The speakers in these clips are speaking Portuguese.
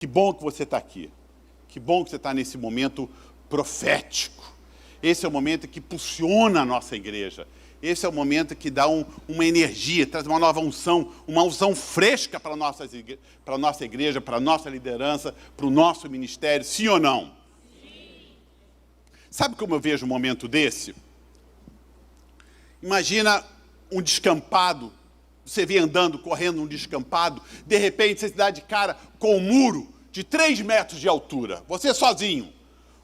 Que bom que você está aqui. Que bom que você está nesse momento profético. Esse é o momento que impulsiona a nossa igreja. Esse é o momento que dá uma energia, traz uma nova unção, uma unção fresca para a nossa igreja, para a nossa liderança, para o nosso ministério. Sim ou não? Sim. Sabe como eu vejo um momento desse? Imagina um descampado. Você vê andando, correndo num descampado, de repente você se dá de cara com um muro de 3 metros de altura. Você sozinho.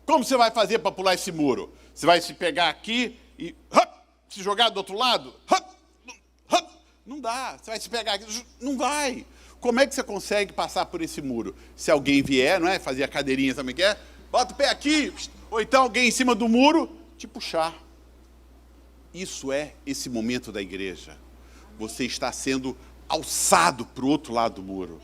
Como você vai fazer para pular esse muro? Você vai se pegar aqui e se jogar do outro lado? Não dá. Você vai se pegar aqui, não vai. Como é que você consegue passar por esse muro? Se alguém vier, não é? Fazer a cadeirinha, sabe o que é? Bota o pé aqui, ou então alguém em cima do muro te puxar. Isso é esse momento da igreja. Você está sendo alçado para o outro lado do muro.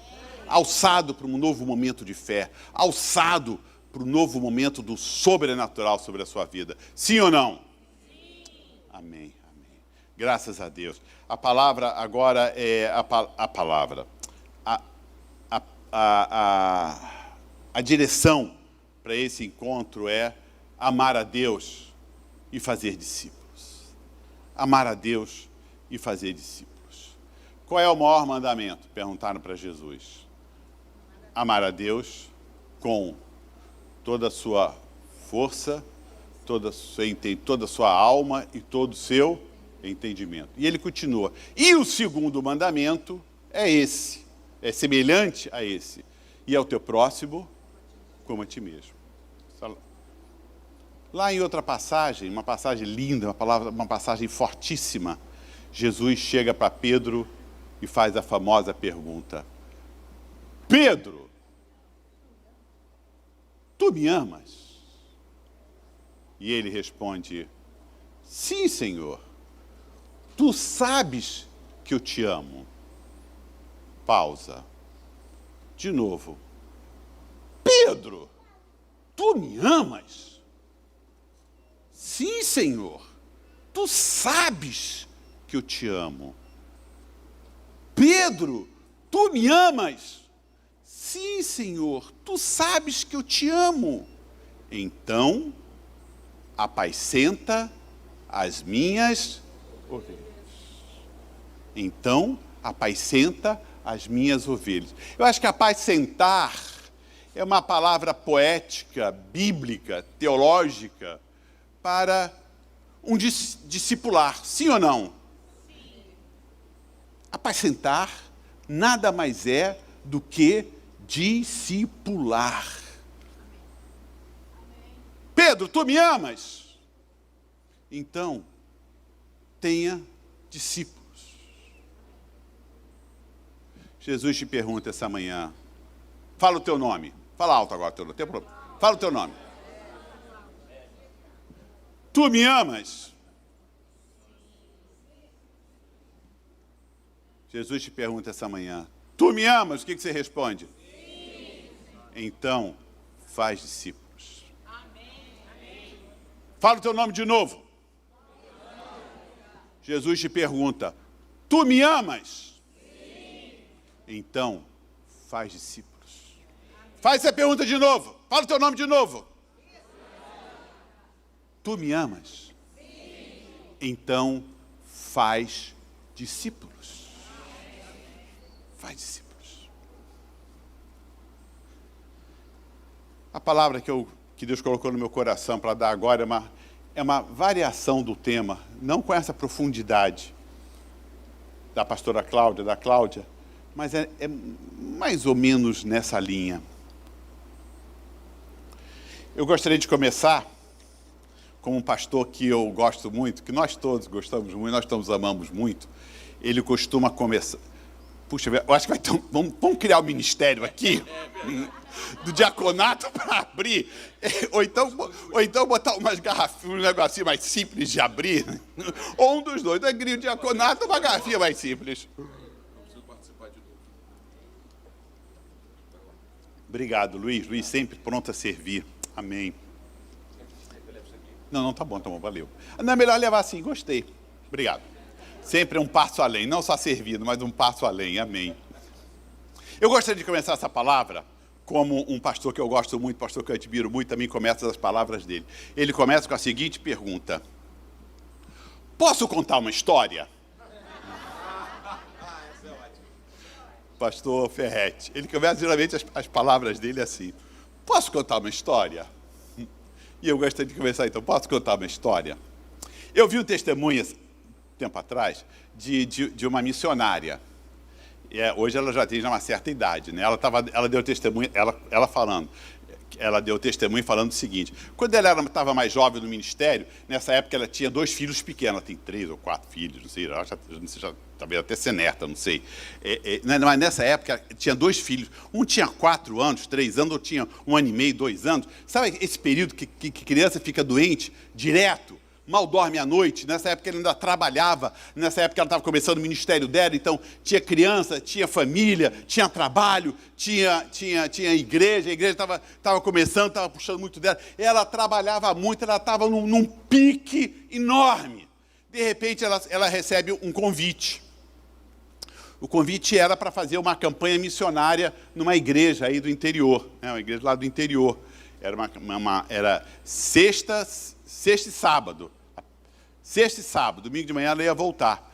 Alçado para um novo momento de fé. Alçado para o novo momento do sobrenatural sobre a sua vida. Sim ou não? Sim. Amém, amém. Graças a Deus. A palavra agora é a palavra. A direção para esse encontro é amar a Deus e fazer discípulos. Amar a Deus e fazer discípulos. Qual é o maior mandamento? Perguntaram para Jesus. Amar a Deus com toda a sua força, toda a sua alma e todo o seu entendimento. E ele continua. E o segundo mandamento é esse, é semelhante a esse. E ao teu próximo como a ti mesmo. Lá em outra passagem, uma passagem linda, uma passagem fortíssima, Jesus chega para Pedro e faz a famosa pergunta. Pedro, tu me amas? E ele responde, sim, Senhor, tu sabes que eu te amo. Pausa. De novo. Pedro, tu me amas? Sim, Senhor, tu sabes que eu te amo. Pedro, tu me amas? Sim, Senhor, tu sabes que eu te amo. Então, apacenta as minhas ovelhas. Então, apacenta as minhas ovelhas. Eu acho que apacentar é uma palavra poética, bíblica, teológica, para um discipular. Sim ou não? Sim. Apacentar nada mais é do que discipular. Amém. Pedro, tu me amas? Então, tenha discípulos. Jesus te pergunta essa manhã, fala o teu nome. Fala alto agora, fala o teu nome. Tu me amas? Jesus te pergunta essa manhã, tu me amas? O que você responde? Sim. Então, faz discípulos. Amém. Fala o teu nome de novo. Jesus te pergunta, tu me amas? Sim. Então, faz discípulos. Faz essa pergunta de novo. Fala o teu nome de novo. Tu me amas? Sim. Então, faz discípulos. Faz discípulos. A palavra que Deus colocou no meu coração para dar agora é uma variação do tema, não com essa profundidade da pastora Cláudia, da Cláudia, mas é mais ou menos nessa linha. Eu gostaria de começar como um pastor que eu gosto muito, que nós todos gostamos muito, nós todos amamos muito. Ele costuma começar... Puxa, eu acho que vai ter vamos criar um ministério aqui, do diaconato para abrir, ou então botar umas garrafinhas, um negocinho mais simples de abrir, ou um dos dois, o diaconato, uma garrafinha mais simples. Obrigado, Luiz. Luiz sempre pronto a servir. Amém. Não, tá bom, valeu. Não, é melhor levar assim, gostei. Obrigado. Sempre um passo além, não só servindo, mas um passo além. Amém. Eu gostaria de começar essa palavra como um pastor que eu gosto muito, pastor que eu admiro muito, também começa as palavras dele. Ele começa com a seguinte pergunta: posso contar uma história? Pastor Ferretti. Ele começa geralmente as palavras dele assim: posso contar uma história? E eu gostaria de começar então. Posso contar uma história? Eu vi um testemunho, tempo atrás, de uma missionária. Hoje ela já tem uma certa idade, né? Ela deu testemunho, ela deu testemunho falando o seguinte: quando ela estava mais jovem no ministério, nessa época ela tinha 2 filhos pequenos, ela tem 3 ou 4 filhos, não sei, já talvez até ser neta, não sei. Mas nessa época tinha 2 filhos, um tinha 4 anos, 3 anos, outro tinha 1 ano e meio, 2 anos. Sabe esse período que criança fica doente direto? Mal dorme à noite. Nessa época ele ainda trabalhava, nessa época ela estava começando o ministério dela, então tinha criança, tinha família, tinha trabalho, tinha igreja, a igreja estava começando, estava puxando muito dela, ela trabalhava muito, ela estava num pique enorme. De repente ela recebe um convite. O convite era para fazer uma campanha missionária numa igreja aí do interior, né, uma igreja lá do interior. Era sexta e sábado. Sexta e sábado, domingo de manhã ela ia voltar.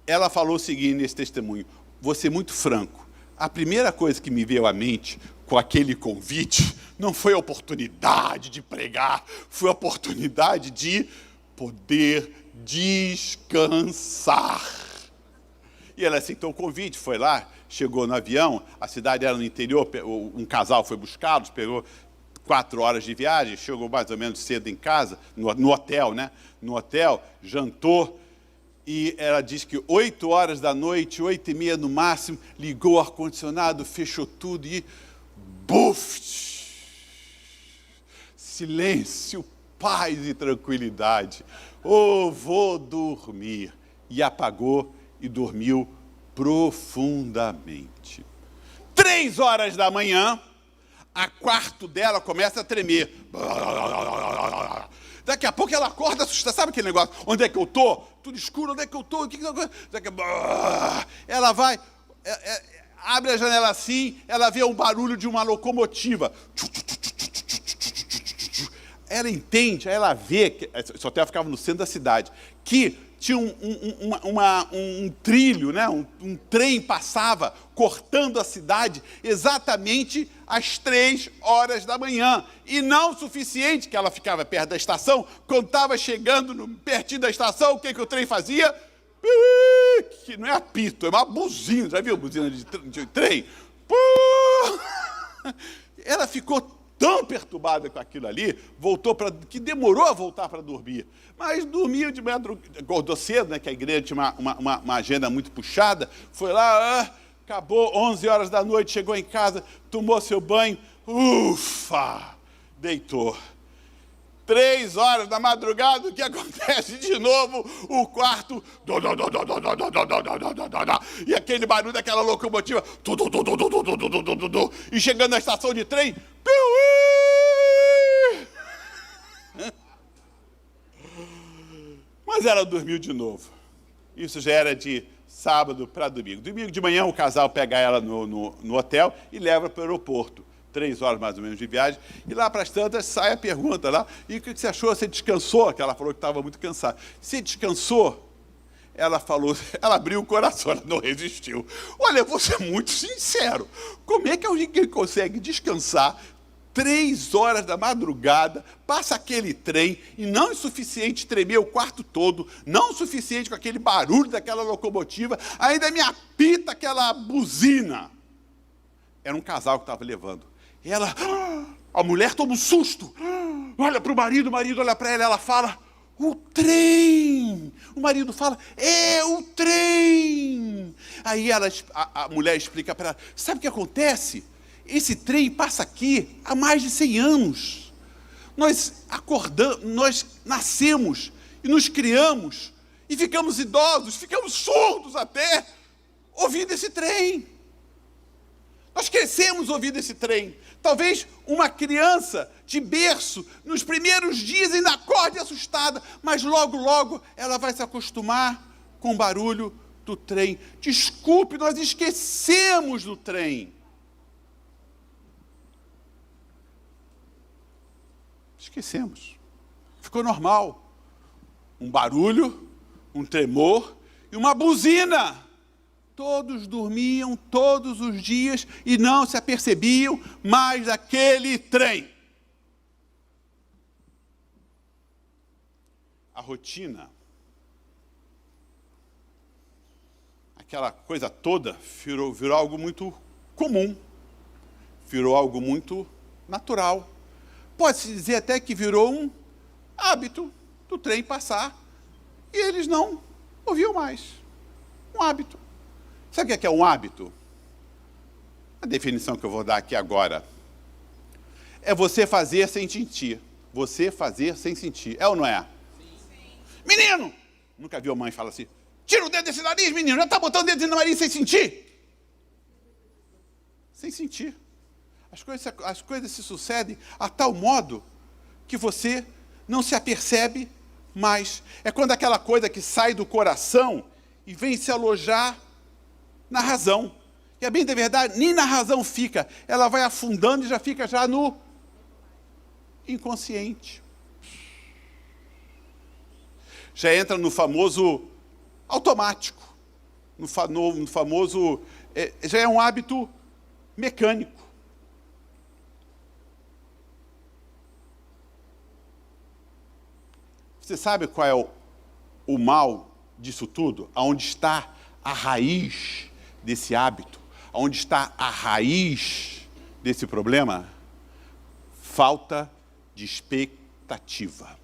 Ela falou o seguinte nesse testemunho: vou ser muito franco, a primeira coisa que me veio à mente com aquele convite não foi a oportunidade de pregar, foi a oportunidade de poder descansar. E ela aceitou o convite, foi lá, chegou no avião, a cidade era no interior, um casal foi buscá-los, pegou 4 horas de viagem, chegou mais ou menos cedo em casa, no hotel, né? No hotel, jantou, e ela disse que 8 horas da noite, 8h30 no máximo, ligou o ar-condicionado, fechou tudo e... buf! Silêncio, paz e tranquilidade. Vou dormir. E apagou e dormiu profundamente. 3 horas da manhã, a quarto dela começa a tremer. Daqui a pouco ela acorda assustada. Sabe aquele negócio? Onde é que eu estou? Tudo escuro, onde é que eu estou? Ela vai, abre a janela assim, ela vê um barulho de uma locomotiva. Ela entende, aí ela vê, que esse hotel ficava no centro da cidade, que tinha um trilho, né? um trem passava cortando a cidade exatamente às 3 horas da manhã. E não o suficiente, que ela ficava perto da estação, quando estava chegando pertinho da estação, o que o trem fazia? Que não é apito, é uma buzina. Já viu a buzina de trem? Ela ficou tão perturbada com aquilo ali, que demorou a voltar para dormir. Mas dormiu de madrugada, acordou cedo, né, que a igreja tinha uma agenda muito puxada, foi lá, acabou, 11 horas da noite, chegou em casa, tomou seu banho, ufa, deitou. 3 horas da madrugada, o que acontece de novo? O quarto, e aquele barulho daquela locomotiva, e chegando na estação de trem, mas ela dormiu de novo. Isso já era de sábado para domingo. Domingo de manhã o casal pega ela no hotel e leva para o aeroporto. 3 horas mais ou menos de viagem, e lá para as tantas sai a pergunta lá: e o que você achou? Você descansou? Que ela falou que estava muito cansada. Você descansou? Ela falou, ela abriu o coração, ela não resistiu. Olha, eu vou ser muito sincero, como é que alguém consegue descansar 3 horas da madrugada, passa aquele trem, e não é suficiente tremer o quarto todo, não é suficiente com aquele barulho daquela locomotiva, ainda me apita aquela buzina. Era um casal que estava levando. E ela, a mulher toma um susto, olha para o marido olha para ela fala: o trem! O marido fala: é o trem! Aí a mulher explica para ela: sabe o que acontece? Esse trem passa aqui há mais de 100 anos. Nós acordamos, nós nascemos e nos criamos e ficamos idosos, ficamos surdos até, ouvindo esse trem. Nós crescemos ouvindo esse trem. Talvez uma criança de berço, nos primeiros dias ainda acorde assustada, mas logo, logo ela vai se acostumar com o barulho do trem. Desculpe, nós esquecemos do trem. Esquecemos. Ficou normal. Um barulho, um tremor e uma buzina. Todos dormiam todos os dias e não se apercebiam mais daquele trem. A rotina, aquela coisa toda, virou algo muito comum, virou algo muito natural. Pode-se dizer até que virou um hábito do trem passar e eles não ouviam mais. Um hábito. Sabe o que é um hábito? A definição que eu vou dar aqui agora é você fazer sem sentir. Você fazer sem sentir. É ou não é? Menino! Nunca viu a mãe falar assim, tira o dedo desse nariz, menino, já está botando o dedo no nariz sem sentir. Sem sentir. As coisas se sucedem a tal modo que você não se apercebe mais. É quando aquela coisa que sai do coração e vem se alojar na razão. E a bem da verdade, nem na razão fica. Ela vai afundando e já fica já no inconsciente. Já entra no famoso automático, no famoso, já é um hábito mecânico. Você sabe qual é o mal disso tudo? Aonde está a raiz desse hábito? Aonde está a raiz desse problema? Falta de expectativa.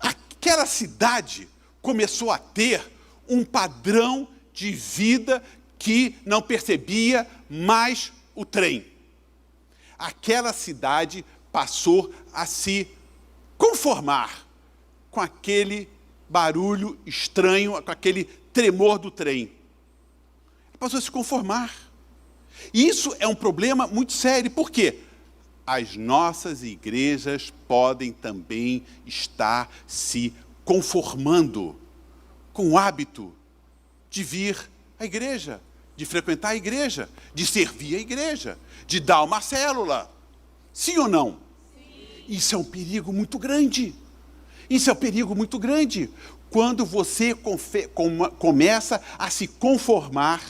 Aquela cidade começou a ter um padrão de vida que não percebia mais o trem. Aquela cidade passou a se conformar com aquele barulho estranho, com aquele tremor do trem. Passou a se conformar. E isso é um problema muito sério. Por quê? As nossas igrejas podem também estar se conformando com o hábito de vir à igreja, de frequentar a igreja, de servir a igreja, de dar uma célula. Sim ou não? Sim. Isso é um perigo muito grande. Isso é um perigo muito grande. Quando você começa a se conformar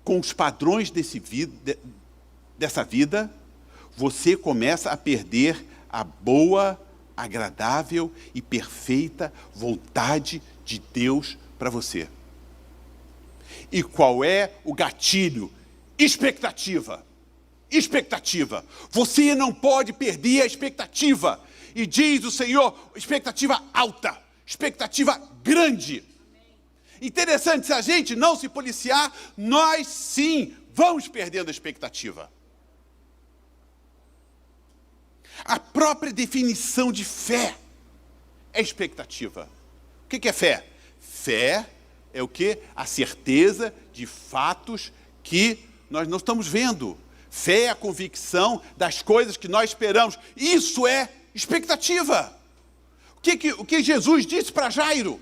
com os padrões dessa vida, você começa a perder a boa, agradável e perfeita vontade de Deus para você. E qual é o gatilho? Expectativa. Expectativa. Você não pode perder a expectativa. E diz o Senhor, expectativa alta, expectativa grande. Interessante, se a gente não se policiar, nós sim vamos perdendo a expectativa. A própria definição de fé é expectativa. O que é fé? Fé é o quê? A certeza de fatos que nós não estamos vendo. Fé é a convicção das coisas que nós esperamos. Isso é expectativa. O que Jesus disse para Jairo?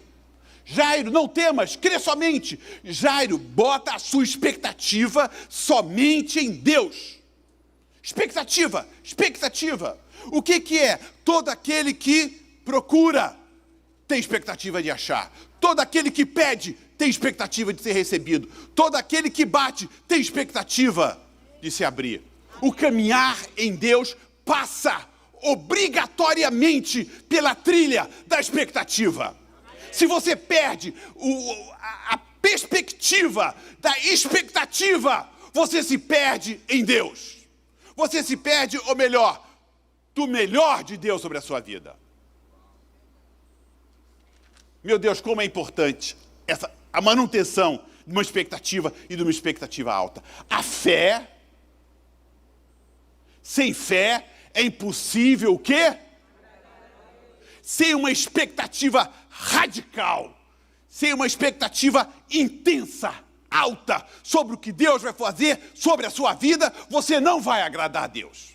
Jairo, não temas, crê somente. Jairo, bota a sua expectativa somente em Deus. Expectativa, expectativa. O que é? Todo aquele que procura tem expectativa de achar. Todo aquele que pede tem expectativa de ser recebido. Todo aquele que bate tem expectativa de se abrir. O caminhar em Deus passa obrigatoriamente pela trilha da expectativa. Se você perde a perspectiva da expectativa, você se perde em Deus. Você se perde, ou melhor, do melhor de Deus sobre a sua vida. Meu Deus, como é importante a manutenção de uma expectativa e de uma expectativa alta. A fé, sem fé, é impossível o quê? Sem uma expectativa radical, sem uma expectativa intensa, alta, sobre o que Deus vai fazer sobre a sua vida, você não vai agradar a Deus.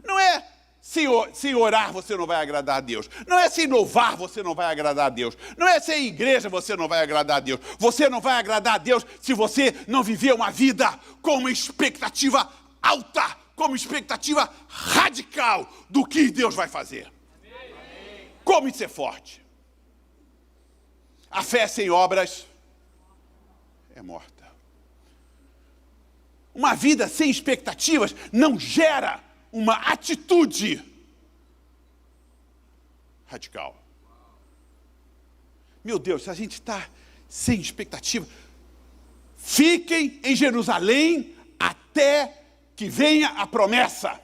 Não é sem orar você não vai agradar a Deus. Não é sem louvar você não vai agradar a Deus. Não é sem igreja você não vai agradar a Deus. Você não vai agradar a Deus se você não viver uma vida com uma expectativa alta, como expectativa radical do que Deus vai fazer. Como isso é forte. A fé sem obras é morta. Uma vida sem expectativas não gera uma atitude radical. Meu Deus, se a gente está sem expectativa, fiquem em Jerusalém até que venha a promessa.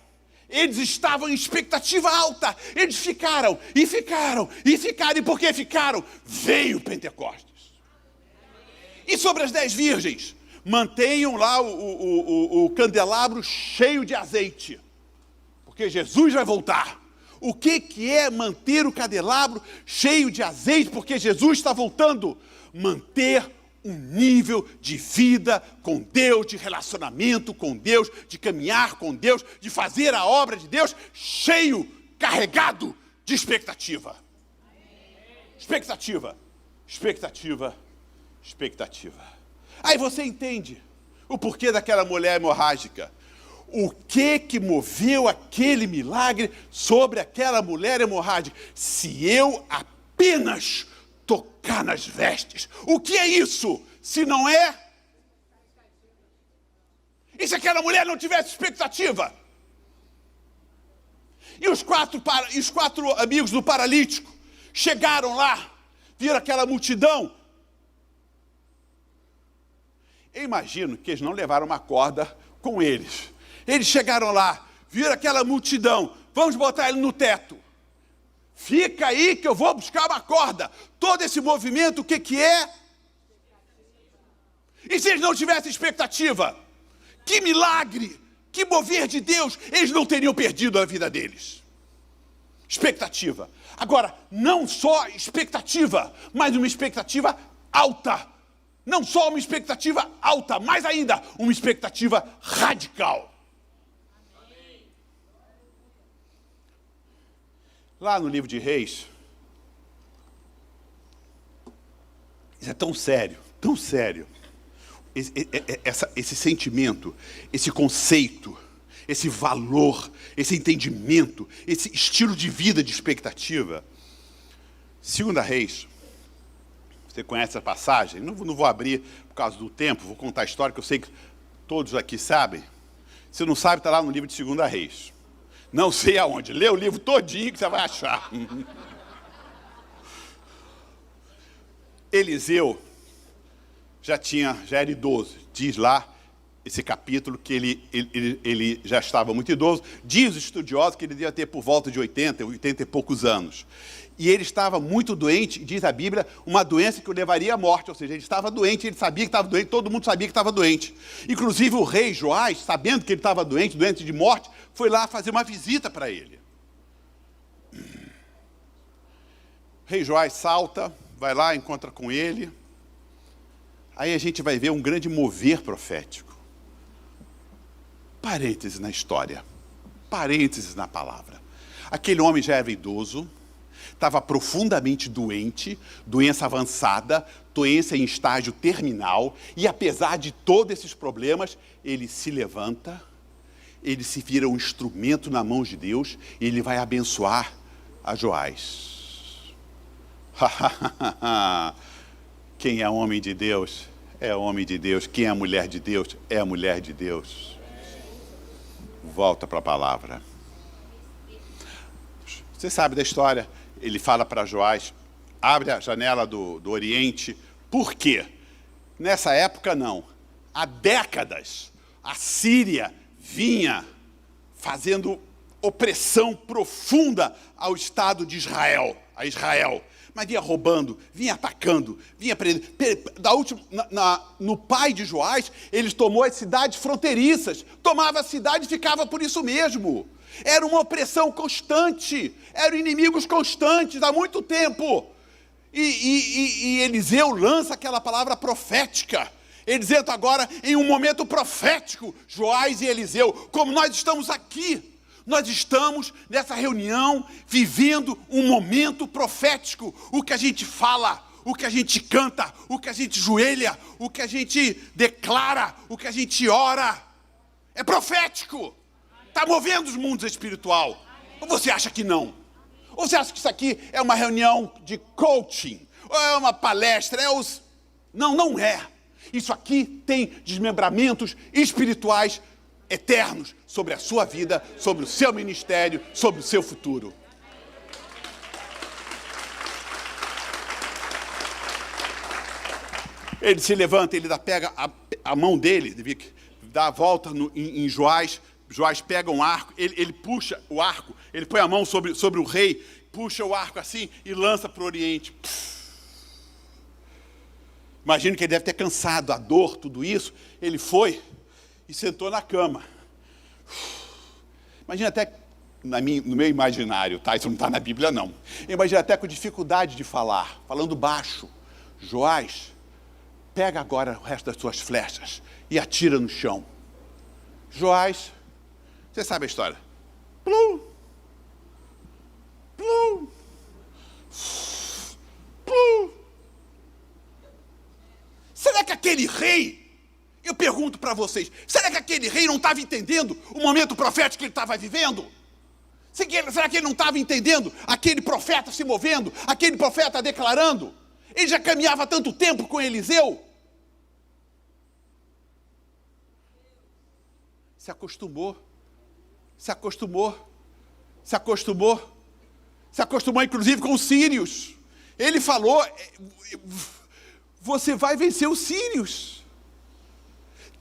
Eles estavam em expectativa alta. Eles ficaram, e ficaram, e ficaram. E por que ficaram? Veio Pentecostes. E sobre as 10 virgens? Mantenham lá o candelabro cheio de azeite. Porque Jesus vai voltar. O que é manter o candelabro cheio de azeite? Porque Jesus está voltando. Manter um nível de vida com Deus, de relacionamento com Deus, de caminhar com Deus, de fazer a obra de Deus, cheio, carregado de expectativa. Expectativa, expectativa, expectativa. Aí você entende o porquê daquela mulher hemorrágica. O que moveu aquele milagre sobre aquela mulher hemorrágica? Se eu apenas tocar nas vestes. O que é isso? Se não é? E se aquela mulher não tivesse expectativa? E os quatro amigos do paralítico chegaram lá, viram aquela multidão. Eu imagino que eles não levaram uma corda com eles. Eles chegaram lá, viram aquela multidão. Vamos botar ele no teto. Fica aí que eu vou buscar uma corda. Todo esse movimento, o que é? E se eles não tivessem expectativa? Que milagre, que mover de Deus, eles não teriam perdido a vida deles. Expectativa. Agora, não só expectativa, mas uma expectativa alta. Não só uma expectativa alta, mais ainda, uma expectativa radical. Lá no livro de Reis, isso é tão sério, esse sentimento, esse conceito, esse valor, esse entendimento, esse estilo de vida de expectativa. 2 Reis, você conhece a passagem? Não vou abrir por causa do tempo, vou contar a história que eu sei que todos aqui sabem. Se não sabe, está lá no livro de 2 Reis. Não sei aonde. Lê o livro todinho que você vai achar. Eliseu já era idoso. Diz lá, esse capítulo, que ele já estava muito idoso. Diz os estudiosos que ele devia ter por volta de 80 e poucos anos. E ele estava muito doente, diz a Bíblia, uma doença que o levaria à morte. Ou seja, ele estava doente, ele sabia que estava doente, todo mundo sabia que estava doente. Inclusive o rei Joás, sabendo que ele estava doente de morte, foi lá fazer uma visita para ele. O rei Joás salta, vai lá, encontra com ele. Aí a gente vai ver um grande mover profético. Parênteses na história. Parênteses na palavra. Aquele homem já era idoso, estava profundamente doente, doença avançada, doença em estágio terminal, e apesar de todos esses problemas, ele se levanta, ele se vira um instrumento na mão de Deus, e ele vai abençoar a Joás. Quem é homem de Deus, é homem de Deus. Quem é mulher de Deus, é a mulher de Deus. Volta para a palavra. Você sabe da história. Ele fala para Joás, abre a janela do Oriente. Por quê? Nessa época, não. Há décadas, a Síria vinha fazendo opressão profunda ao Estado de Israel, a Israel. Mas vinha roubando, vinha atacando, vinha prendendo. No pai de Joás, ele tomou as cidades fronteiriças, tomava a cidade e ficava por isso mesmo. Era uma opressão constante, eram inimigos constantes há muito tempo. E Eliseu lança aquela palavra profética. Eliseu está agora em um momento profético, Joás e Eliseu, como nós estamos aqui. Nós estamos nessa reunião vivendo um momento profético. O que a gente fala, o que a gente canta, o que a gente joelha, o que a gente declara, o que a gente ora, é profético. Está movendo os mundos espiritual. Ou você acha que não? Ou você acha que isso aqui é uma reunião de coaching? Ou é uma palestra? Não, não é. Isso aqui tem desmembramentos espirituais eternos sobre a sua vida, sobre o seu ministério, sobre o seu futuro. Ele se levanta, ele pega a mão dele, dá a volta em Joás. Joás pega um arco, ele puxa o arco, ele põe a mão sobre o rei, puxa o arco assim e lança para o Oriente. Imagino que ele deve ter cansado, a dor, tudo isso. Ele foi e sentou na cama. Imagina até, no meu imaginário, tá? Isso não está na Bíblia, não. Imagina até com dificuldade de falar, falando baixo. Joás, pega agora o resto das suas flechas e atira no chão. Joás, você sabe a história. Plum, plum, plum. Será que aquele rei, eu pergunto para vocês, será que aquele rei não estava entendendo o momento profético que ele estava vivendo? Será que ele não estava entendendo aquele profeta se movendo, aquele profeta declarando? Ele já caminhava há tanto tempo com Eliseu. Se acostumou inclusive com os sírios. Ele falou, você vai vencer os sírios.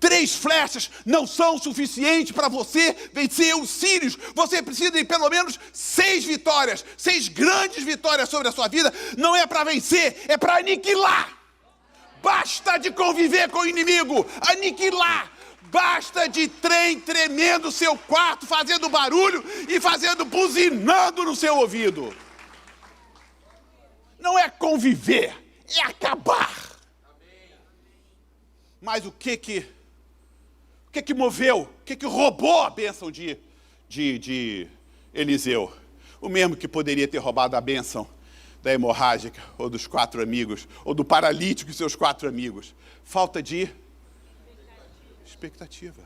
3 flechas não são suficientes para você vencer os sírios. Você precisa de pelo menos 6 vitórias, 6 grandes vitórias sobre a sua vida. Não é para vencer, é para aniquilar. Basta de conviver com o inimigo, aniquilar. Basta de trem tremendo o seu quarto, fazendo barulho e buzinando no seu ouvido. Não é conviver, é acabar. Mas o que moveu, o que roubou a bênção de Eliseu? O mesmo que poderia ter roubado a bênção da hemorrágica, ou dos 4 amigos, ou do paralítico e seus 4 amigos. Falta de expectativa.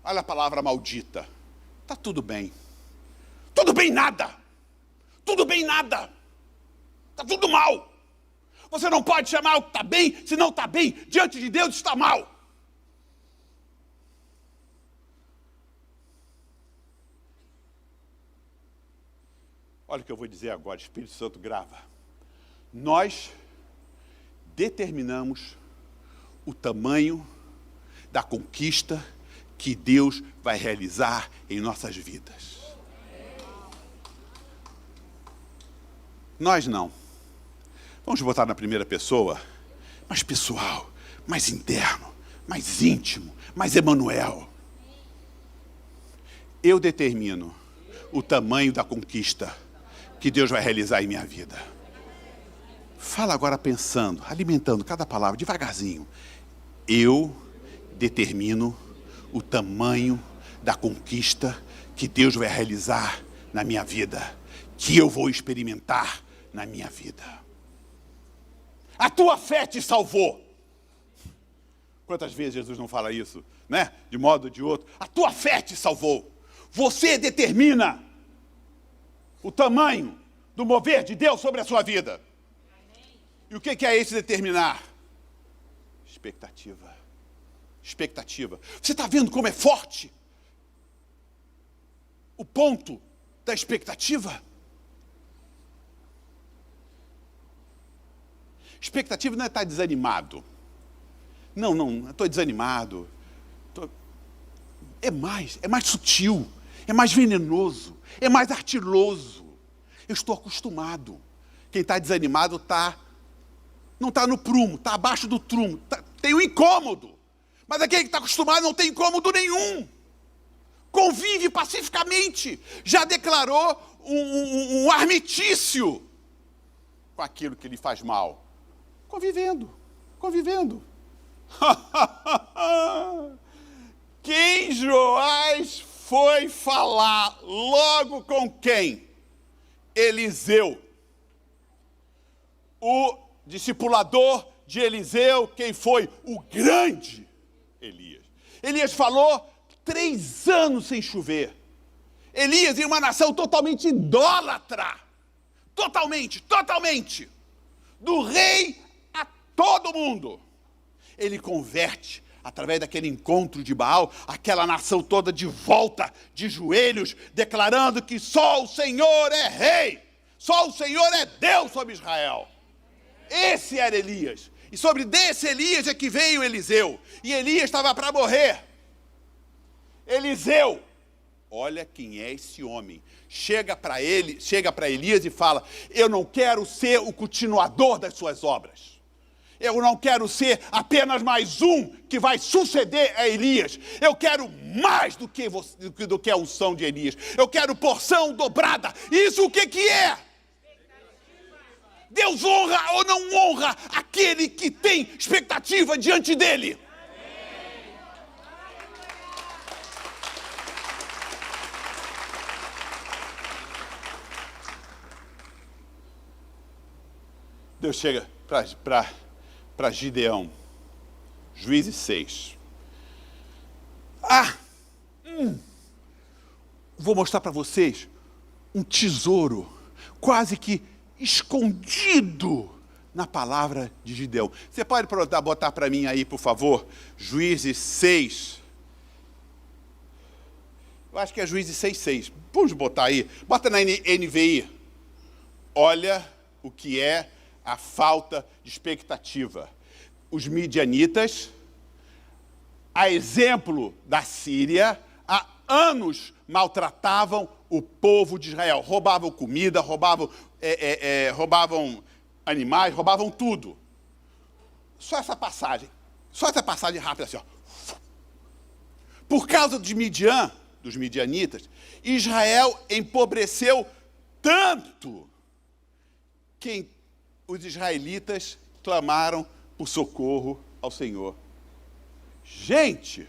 Olha a palavra maldita. Tá tudo bem. Tudo bem nada. Tudo bem nada. Tá tudo mal. Você não pode chamar o que está bem, se não está bem, diante de Deus está mal. Olha o que eu vou dizer agora, Espírito Santo grava. Nós determinamos o tamanho da conquista que Deus vai realizar em nossas vidas. Nós não. Vamos botar na primeira pessoa, mais pessoal, mais interno, mais íntimo, mais Emanuel. Eu determino o tamanho da conquista que Deus vai realizar em minha vida. Fala agora pensando, alimentando cada palavra, devagarzinho. Eu determino o tamanho da conquista que Deus vai realizar na minha vida, que eu vou experimentar na minha vida. A tua fé te salvou. Quantas vezes Jesus não fala isso, né? De modo ou de outro. A tua fé te salvou. Você determina o tamanho do mover de Deus sobre a sua vida. E o que é esse determinar? Expectativa. Expectativa. Você está vendo como é forte o ponto da expectativa? Expectativa não é estar desanimado. Não, estou desanimado. É mais sutil, é mais venenoso, é mais artiloso. Eu estou acostumado. Quem está desanimado não está no prumo, está abaixo do prumo, tem um incômodo. Mas aquele que está acostumado não tem incômodo nenhum. Convive pacificamente. Já declarou um armistício com aquilo que lhe faz mal. Convivendo. Quem Joás foi falar logo com quem? Eliseu. O discipulador de Eliseu, quem foi? O grande Elias. Elias falou 3 anos sem chover. Elias em uma nação totalmente idólatra. Totalmente. Do rei a todo mundo. Ele converte, através daquele encontro de Baal, aquela nação toda de volta, de joelhos, declarando que só o Senhor é rei. Só o Senhor é Deus sobre Israel. Esse era Elias. E sobre desse Elias é que veio Eliseu. E Elias estava para morrer. Eliseu, olha quem é esse homem. Chega para Elias e fala: eu não quero ser o continuador das suas obras. Eu não quero ser apenas mais um que vai suceder a Elias. Eu quero mais do que a unção de Elias. Eu quero porção dobrada. Isso o que é? Deus honra ou não honra aquele que tem expectativa diante dele. Deus chega para Gideão, Juízes 6. Vou mostrar para vocês um tesouro quase que escondido na palavra de Gideão. Você pode botar para mim aí, por favor, Juízes 6. Eu acho que é Juízes 6:6. Vamos botar aí. Bota na NVI. Olha o que é a falta de expectativa. Os midianitas, a exemplo da Síria, há anos maltratavam o povo de Israel. Roubavam comida, roubavam animais, roubavam tudo. Só essa passagem rápida assim, ó. Por causa dos midianitas, Israel empobreceu tanto que os israelitas clamaram por socorro ao Senhor. Gente,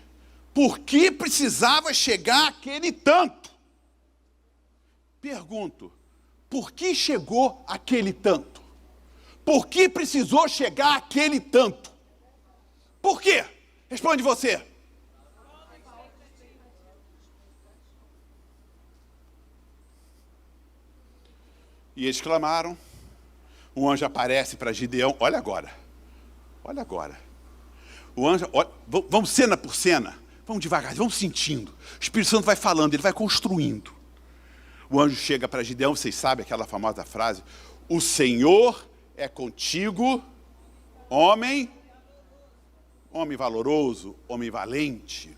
por que precisava chegar aquele tanto? Pergunto, por que chegou aquele tanto? Por que precisou chegar aquele tanto? Por quê? Responde você. E eles clamaram. Um anjo aparece para Gideão. Olha agora. O anjo, vamos cena por cena. Vamos devagar, vamos sentindo. O Espírito Santo vai falando, ele vai construindo. O anjo chega para Gideão, vocês sabem aquela famosa frase: o Senhor é contigo, homem valoroso, homem valente.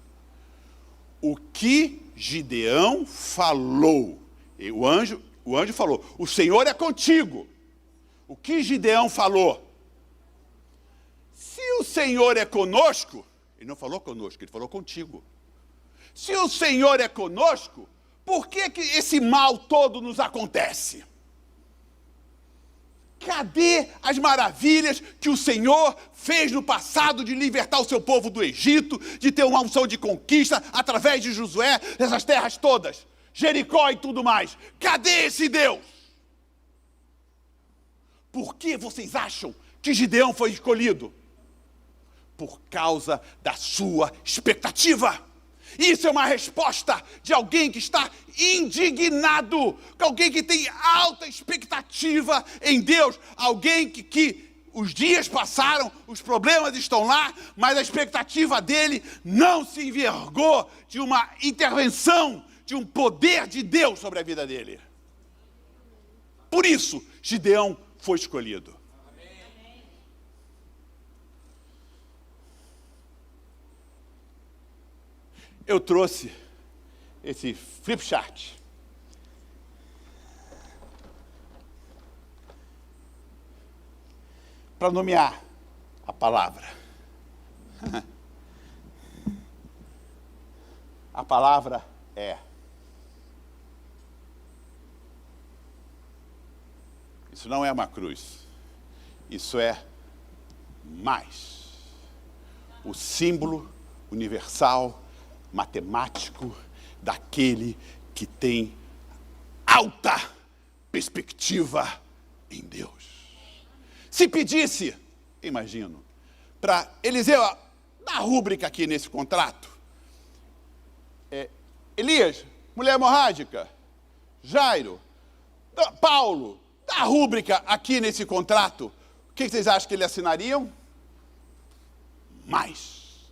O que Gideão falou? E o anjo falou: o Senhor é contigo. O que Gideão falou? Se o Senhor é conosco, ele não falou conosco, ele falou contigo. Se o Senhor é conosco, por que esse mal todo nos acontece? Cadê as maravilhas que o Senhor fez no passado de libertar o seu povo do Egito, de ter uma unção de conquista através de Josué, dessas terras todas, Jericó e tudo mais? Cadê esse Deus? Por que vocês acham que Gideão foi escolhido? Por causa da sua expectativa. Isso é uma resposta de alguém que está indignado, alguém que tem alta expectativa em Deus, alguém que os dias passaram, os problemas estão lá, mas a expectativa dele não se envergou de uma intervenção, de um poder de Deus sobre a vida dele. Por isso, Gideão foi escolhido. Eu trouxe esse flip chart para nomear a palavra. A palavra é. Isso não é uma cruz. Isso é mais. O símbolo universal, matemático, daquele que tem alta perspectiva em Deus. Se pedisse, imagino, para Eliseu, na rúbrica aqui nesse contrato, Elias, mulher hemorrágica, Jairo, Paulo, dá a rúbrica aqui nesse contrato. O que vocês acham que eles assinariam? Mais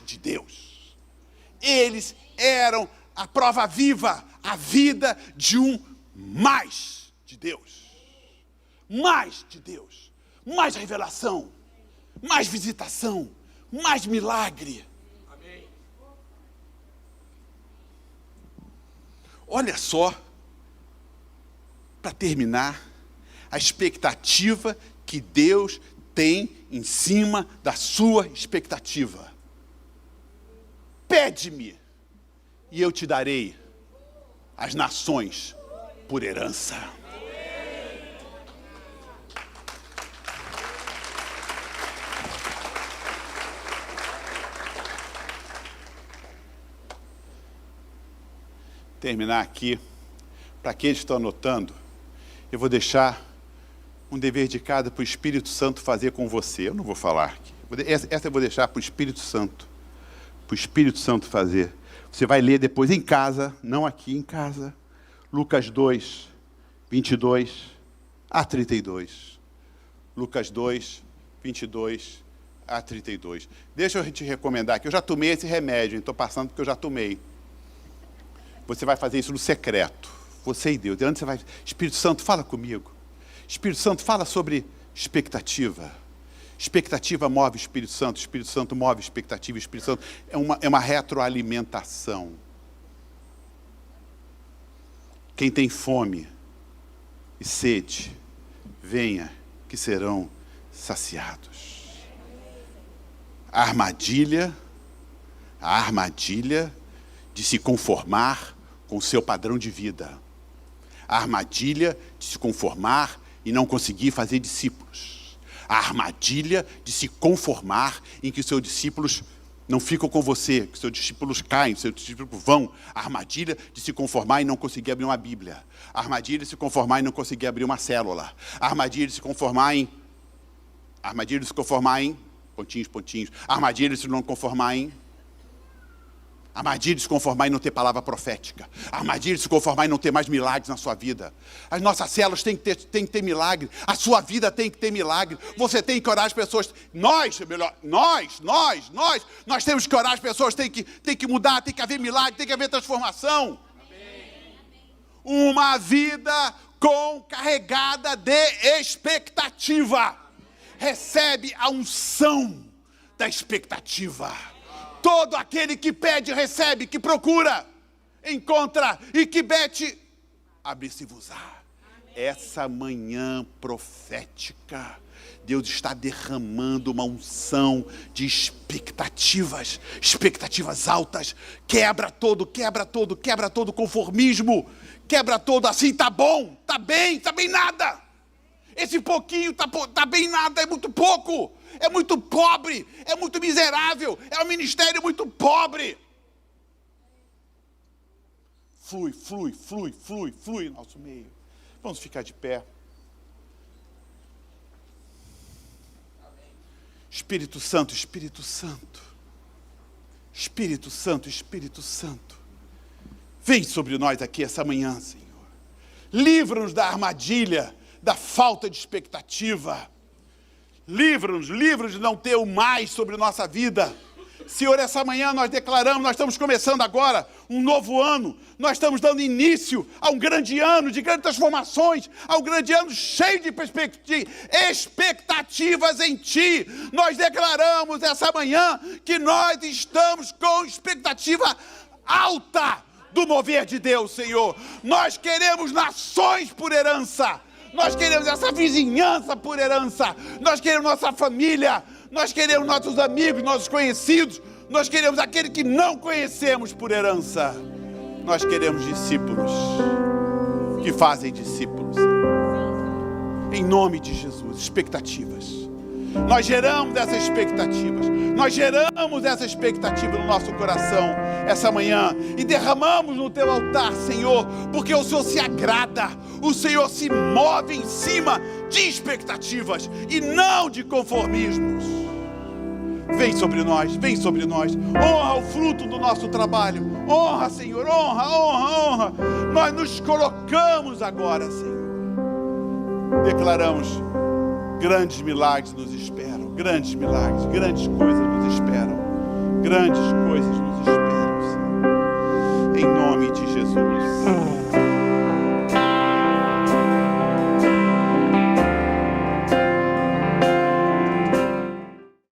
de Deus. Eles eram a prova viva, a vida de um mais de Deus. Mais de Deus. Mais revelação. Mais visitação. Mais milagre. Amém. Olha só, para terminar, a expectativa que Deus tem em cima da sua expectativa. Pede-me, e eu te darei as nações por herança. Terminar aqui, para aqueles que estão anotando, eu vou deixar um dever de casa para o Espírito Santo fazer com você. Eu não vou falar aqui. Essa eu vou deixar para o Espírito Santo. Para o Espírito Santo fazer. Você vai ler depois em casa, não aqui, em casa. Lucas 2, 22 a 32. Lucas 2, 22 a 32. Deixa eu te recomendar aqui. Eu já tomei esse remédio, estou passando porque eu já tomei. Você vai fazer isso no secreto. Você e Deus. Antes você vai... Espírito Santo, fala comigo. Espírito Santo, fala sobre expectativa. Expectativa move o Espírito Santo move a expectativa, o Espírito Santo é uma retroalimentação. Quem tem fome e sede, venha, que serão saciados. A armadilha de se conformar com o seu padrão de vida. A armadilha de se conformar e não conseguir fazer discípulos. A armadilha de se conformar em que os seus discípulos não ficam com você, que os seus discípulos caem, os seus discípulos vão. A armadilha de se conformar e não conseguir abrir uma Bíblia. A armadilha de se conformar e não conseguir abrir uma célula. A armadilha de se conformar em... pontinhos. A armadilha de se não conformar em... Armadilha de se conformar e não ter palavra profética. Armadilha de se conformar e não ter mais milagres na sua vida. As nossas células têm que ter milagre. A sua vida tem que ter milagre. Você tem que orar as pessoas. Nós temos que orar as pessoas. Tem que mudar, tem que haver milagre, tem que haver transformação. Amém. Uma vida carregada de expectativa. Recebe a unção da expectativa. Todo aquele que pede, recebe, que procura, encontra e que bate, abre-se-vos-á. Essa manhã profética, Deus está derramando uma unção de expectativas altas. Quebra todo conformismo, quebra todo assim, tá bom, tá bem nada. Esse pouquinho tá bem nada, é muito pouco. É muito pobre, é muito miserável, é um ministério muito pobre. Flui no nosso meio. Vamos ficar de pé. Espírito Santo. Vem sobre nós aqui essa manhã, Senhor. Livra-nos da armadilha, da falta de expectativa. Livra-nos de não ter o mais sobre nossa vida. Senhor, essa manhã nós declaramos, nós estamos começando agora um novo ano. Nós estamos dando início a um grande ano de grandes transformações, a um grande ano cheio de expectativas em Ti. Nós declaramos essa manhã que nós estamos com expectativa alta do mover de Deus, Senhor. Nós queremos nações por herança. Nós queremos essa vizinhança por herança. Nós queremos nossa família. Nós queremos nossos amigos, nossos conhecidos. Nós queremos aquele que não conhecemos por herança. Nós queremos discípulos que fazem discípulos. Em nome de Jesus, expectativas. Nós geramos essas expectativas. Nós geramos essa expectativa no nosso coração essa manhã e derramamos no Teu altar, Senhor, porque o Senhor se agrada, o Senhor se move em cima de expectativas e não de conformismos. Vem sobre nós, vem sobre nós. Honra o fruto do nosso trabalho. Honra, Senhor, honra, honra, honra. Nós nos colocamos agora, Senhor. Declaramos, grandes milagres nos esperam. Grandes milagres, grandes coisas nos esperam. Grandes coisas nos esperam, Senhor. Em nome de Jesus.